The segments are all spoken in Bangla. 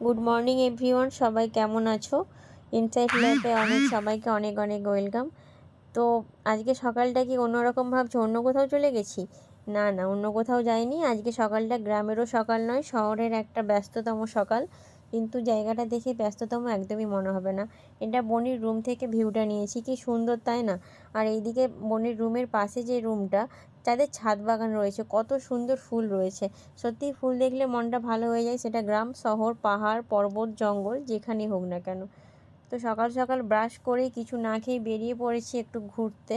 গুড মর্নিং এভরিওয়ান, সবাই কেমন আছো? ইনসাইট ল্যাবে সবাইকে অনেক অনেক ওয়েলকাম। তো আজকে সকালটা কি অন্যরকম ভাবছো? অন্য কোথাও চলে গেছি? না না, অন্য কোথাও যাইনি। আজকে সকালটা গ্রামেরও সকাল নয়, শহরের একটা ব্যস্ততম সকাল। কিন্তু জায়গাটা দেখে ব্যস্ততম একদমই মনে হবে না। এটা বনির রুম থেকে ভিউটা নিয়েছি, কি সুন্দর তাই না? আর এইদিকে বনির রুমের পাশে যে রুমটা, তাদের ছাদ বাগান রয়েছে, কত সুন্দর ফুল রয়েছে। সত্যি ফুল দেখলে মনটা ভালো হয়ে যায়, সেটা গ্রাম, শহর, পাহাড়, পর্বত, জঙ্গল, যেখানেই হোক না কেন। তো সকাল সকাল ব্রাশ করে কিছু না খেয়ে বেরিয়ে পড়েছি একটু ঘুরতে,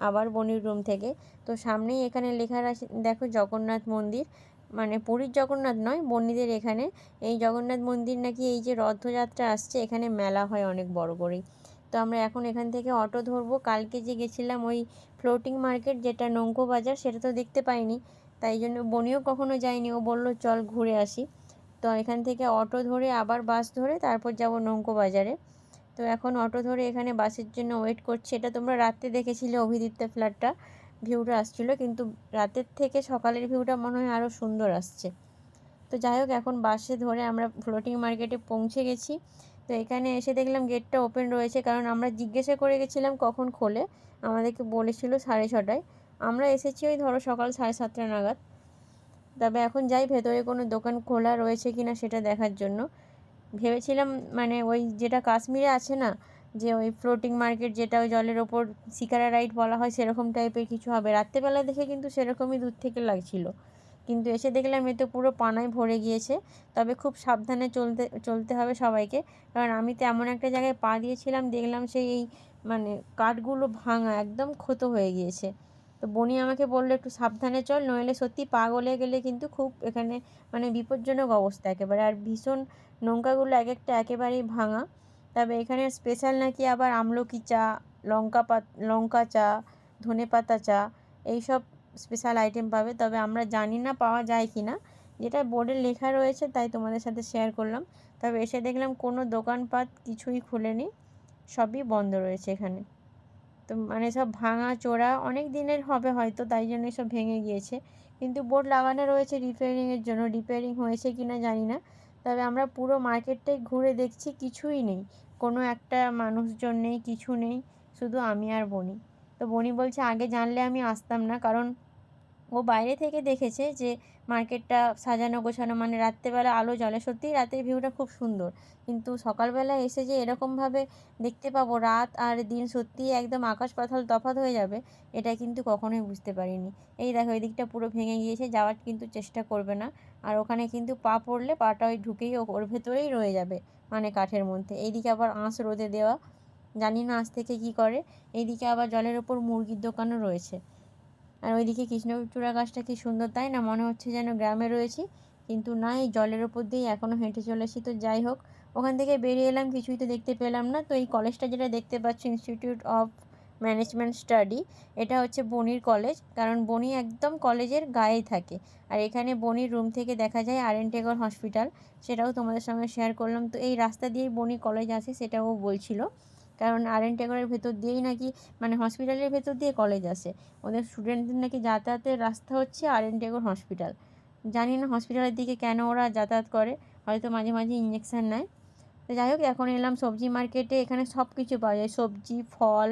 আবার বনির রুম থেকে। তো সামনেই এখানে লেখা আছে, দেখো, জগন্নাথ মন্দির। মানে পুরীর জগন্নাথ নয়, বনিদের এখানে এই জগন্নাথ মন্দির নাকি এই যে রথযাত্রা আসছে, এখানে মেলা হয় অনেক বড় করেই। তো আমরা এখন এখান থেকে অটো ধরবো। কালকে যে গেছিলাম ওই ফ্লোটিং মার্কেট, যেটা নৌকো বাজার, সেটা তো দেখতে পাইনি, তাই জন্য বনিও কখনো যায়নি। ও বলল চল ঘুরে আসি। তো এখান থেকে অটো ধরে আবার বাস ধরে তারপর যাব নৌকো বাজারে। তো এখন অটো ধরে এখানে বাসের জন্য ওয়েট করছি। এটা তোমরা রাতে দেখেছিলে, অভিদীপ্তা ফ্ল্যাটটা ভিউটা আসছিলো, কিন্তু রাতের থেকে সকালের ভিউটা মনে হয় আরও সুন্দর আসছে। তো যাই হোক, এখন বাসে ধরে আমরা ফ্লোটিং মার্কেটে পৌঁছে গেছি। তো এখানে এসে দেখলাম গেটটা ওপেন রয়েছে, কারণ আমরা জিজ্ঞাসা করে গেছিলাম কখন খোলে। আমাদেরকে বলেছিল 6:30টায়। আমরা এসেছি ওই ধরো সকাল 7:30 নাগাদ। তবে এখন যাই ভেতরে কোনো দোকান খোলা রয়েছে কিনা সেটা দেখার জন্য। ভেবেছিলাম মানে ওই যেটা কাশ্মীরে আছে না, যে ওই ফ্লোটিং মার্কেট, যেটা ওই জলের ওপর শিকারা রাইড বলা হয়, সেরকম টাইপের কিছু হবে। রাত্রেবেলা দেখে কিন্তু সেরকমই দূর থেকে লাগছিল, কিন্তু এসে দেখলাম এ তো পুরো পানায় ভরে গিয়েছে। তবে খুব সাবধানে চলতে চলতে হবে সবাইকে, কারণ আমি তো এমন একটা জায়গায় পা দিয়েছিলাম, দেখলাম সেই এই মানে কাঠগুলো ভাঙা, একদম ক্ষত হয়ে গিয়েছে। তো বনি আমাকে বললো একটু সাবধানে চল, নইলে সত্যি পা গলে গেলে কিন্তু খুব এখানে মানে বিপজ্জনক অবস্থা একেবারে। আর ভীষণ নৌকাগুলো এক একটা একেবারেই ভাঙা। তবে এখানে স্পেশাল নাকি আবার আমলকি চা, লঙ্কা চা, ধনেপাতা চা, এইসব স্পেশাল আইটেম পাবে। তবে আমরা জানি না পাওয়া যায় কি না, যেটা বোর্ডে লেখা রয়েছে তাই তোমাদের সাথে শেয়ার করলাম। তবে এসে দেখলাম কোনো দোকানপাট কিছুই খুলেনি, সবই বন্ধ রয়েছে এখানে। তো মানে সব ভাঙা চোরা, অনেক দিনের হবে হয়তো, তাই জন্য সব ভেঙে গিয়েছে। কিন্তু বোর্ড লাগানো রয়েছে রিপেয়ারিংয়ের জন্য, রিপেয়ারিং হয়েছে কি না জানি না। তবে আমরা পুরো মার্কেটটাই ঘুরে দেখছি, কিছুই নেই, কোনো একটা মানুষজন নেই, কিছু নেই, শুধু আমি আর বনি। তো বনি বলছে আগে জানলে আমি আসতাম না, কারণ ও বাইরে থেকে দেখেছে যে মার্কেটটা সাজানো গোছানো, মানে রাত্রেবেলা আলো জ্বলে, সত্যিই রাতের ভিউটা খুব সুন্দর। কিন্তু সকালবেলা এসে যে এরকমভাবে দেখতে পাবো, রাত আর দিন সত্যিই একদম আকাশ পাতাল তফাৎ হয়ে যাবে, এটা কিন্তু কখনোই বুঝতে পারিনি। এই দেখো, এই দিকটা পুরো ভেঙে গিয়েছে, যাওয়ার কিন্তু চেষ্টা করবে না। আর ওখানে কিন্তু পা পড়লে পাটা ওই ঢুকেই ওর ভেতরেই রয়ে যাবে, মানে কাঠের মধ্যে। এইদিকে আবার আঁশ রোদে দেওয়া, জানি না আজ থেকে কী করে। এইদিকে আবার জলের ওপর মুরগির দোকানও রয়েছে। আর ওইদিকে কৃষ্ণচূড়া গাছটা কি সুন্দর তাই না, মনে হচ্ছে যেন গ্রামে রয়েছি, কিন্তু না, এই জলের ওপর দিয়েই এখনও হেঁটে চলেছি। তো যাই হোক, ওখান থেকে বেরিয়ে এলাম, কিছুই তো দেখতে পেলাম না। তো এই কলেজটা যেটা দেখতে পাচ্ছি, ইনস্টিটিউট অফ ম্যানেজমেন্ট স্টাডি, এটা হচ্ছে বনির কলেজ, কারণ বনি একদম কলেজের গায়েই থাকে। আর এখানে বনির রুম থেকে দেখা যায় আর এন টেগর হসপিটাল, সেটাও তোমাদের সঙ্গে শেয়ার করলাম। তো এই রাস্তা দিয়েই বনি কলেজ আসে, সেটাও বলছিল, কারণ আর এন টেগরের ভেতর দিয়েই নাকি, মানে হসপিটালের ভেতর দিয়ে কলেজ আসে। ওদের স্টুডেন্টদের নাকি যাতায়াতের রাস্তা হচ্ছে আর এন টেগর হসপিটাল। জানি না হসপিটালের দিকে কেন ওরা যাতায়াত করে, হয়তো মাঝে মাঝে ইঞ্জেকশান নেয়। তো যাই হোক, এখন এলাম সবজি মার্কেটে। এখানে সব কিছু পাওয়া যায়, সবজি, ফল,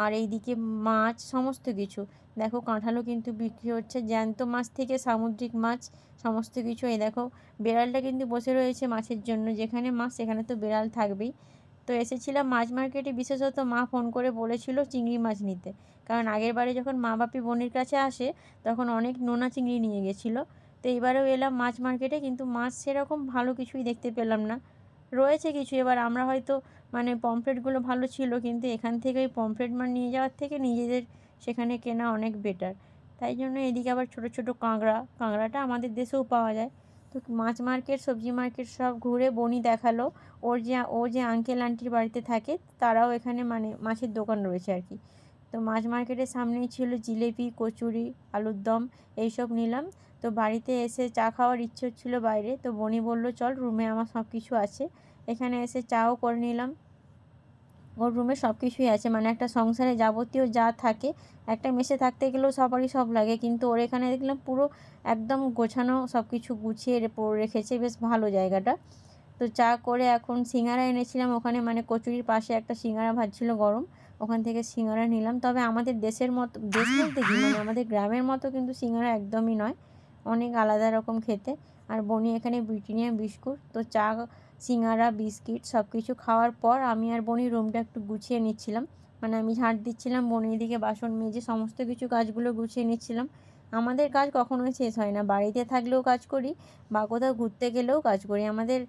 আর এইদিকে মাছ, সমস্ত কিছু। দেখো, কাঁঠালও কিন্তু বিক্রি হচ্ছে, জ্যান্ত মাছ থেকে সামুদ্রিক মাছ, সমস্ত কিছু। এই দেখো, বেড়ালটা কিন্তু বসে রয়েছে মাছের জন্য, যেখানে মাছ সেখানে তো বেড়াল থাকবেই। তো এসেছিলাম মাছ মার্কেটে, বিশেষত মা ফোন করে বলেছিল চিংড়ি মাছ নিতে, কারণ আগের বারে যখন মা বাপি বোনের কাছে আসে তখন অনেক নোনা চিংড়ি নিয়ে গেছিলো। তো এইবারেও এলাম মাছ মার্কেটে, কিন্তু মাছ সেরকম ভালো কিছুই দেখতে পেলাম না। রয়েছে কিছু, এবার আমরা হয়তো মানে পমফ্রেটগুলো ভালো ছিল, কিন্তু এখান থেকে ওই পমফ্রেট মাছ নিয়ে যাওয়ার থেকে নিজেদের সেখানে কেনা অনেক বেটার। তাই জন্য এদিকে আবার ছোটো ছোটো কাঁকড়াটা আমাদের দেশেও পাওয়া যায়। তো মাছ মার্কেট, সবজি মার্কেট সব ঘুরে বনি দেখালো ও যে আঙ্কেল আন্টির বাড়িতে থাকে, তারাও এখানে মানে মাছের দোকান রয়েছে আর কি। তো মাছ মার্কেটের সামনেই ছিল জিলেপি, কচুরি, আলুর দম, এইসব নিলাম। তো বাড়িতে এসে চা খাওয়ার ইচ্ছে হচ্ছিলো বাইরে, তো বনি বলল চল, রুমে আমার সব কিছু আছে। এখানে এসে চাও করে নিলাম। ওর রুমে সব কিছুই আছে, মানে একটা সংসারে যাবতীয় যা থাকে, একটা মেসে থাকতে গেলেও সবারই সব লাগে, কিন্তু ওর এখানে দেখলাম পুরো একদম গোছানো, সব কিছু গুছিয়ে রেখেছে, বেশ ভালো জায়গাটা। তো চা করে এখন সিঙ্গারা এনেছিলাম ওখানে, মানে কচুরির পাশে একটা সিঙ্গারা ভাজছিল গরম, ওখান থেকে সিঙ্গারা নিলাম। তবে আমাদের দেশের মতো, দেশ বলতে কি মানে আমাদের গ্রামের মতো কিন্তু সিঙ্গারা একদমই নয়, অনেক আলাদা রকম খেতে। আর বনি এখানে ব্রিটানিয়া বিস্কুট। তো চা, সিঙ্গারা, বিস্কিট সব কিছু খাওয়ার পর আমি আর বনি রুমটা একটু গুছিয়ে নিচ্ছিলাম, মানে আমি ঝাঁট দিচ্ছিলাম, বনি এদিকে বাসন মেজে সমস্ত কিছু কাজগুলো গুছিয়ে নিচ্ছিলাম। আমাদের কাজ কখনোই শেষ হয় না, বাড়িতে থাকলেও কাজ করি বা কোথাও ঘুরতে গেলেও কাজ করি। আমাদের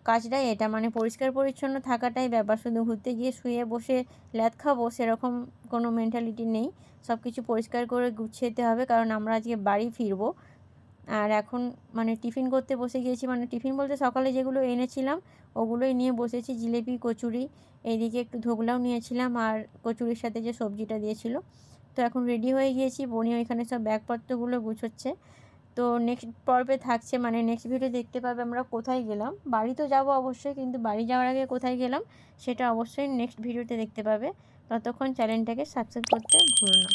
কাজটাই এটা, মানে পরিষ্কার পরিচ্ছন্ন থাকাটাই ব্যাপার। শুধু ঘুরতে গিয়ে শুয়ে বসে ল্যাদ খাবো সেরকম কোনো মেন্টালিটি নেই, সব কিছু পরিষ্কার করে গুছিয়েতে হবে, কারণ আমরা আজকে বাড়ি ফিরবো। আর এখন মানে টিফিন করতে বসে গিয়েছি, মানে টিফিন বলতে সকালে যেগুলো এনেছিলাম ওগুলোই নিয়ে বসেছি, জিলেপি, কচুরি, এইদিকে একটু ধোকলাও নিয়েছিলাম আর কচুরির সাথে যে সবজিটা দিয়েছিল। তো এখন রেডি হয়ে গিয়েছি, বনি ওইখানে সব ব্যাগপত্রগুলো গুছোচ্ছে। তো নেক্সট পর্বে থাকছে, মানে নেক্সট ভিডিও দেখতে পাবে আমরা কোথায় গেলাম। বাড়ি তো যাবো অবশ্যই, কিন্তু বাড়ি যাওয়ার আগে কোথায় গেলাম সেটা অবশ্যই নেক্সট ভিডিওতে দেখতে পাবে। ততক্ষণ চ্যানেলটাকে সাবস্ক্রাইব করতে ভুলো না।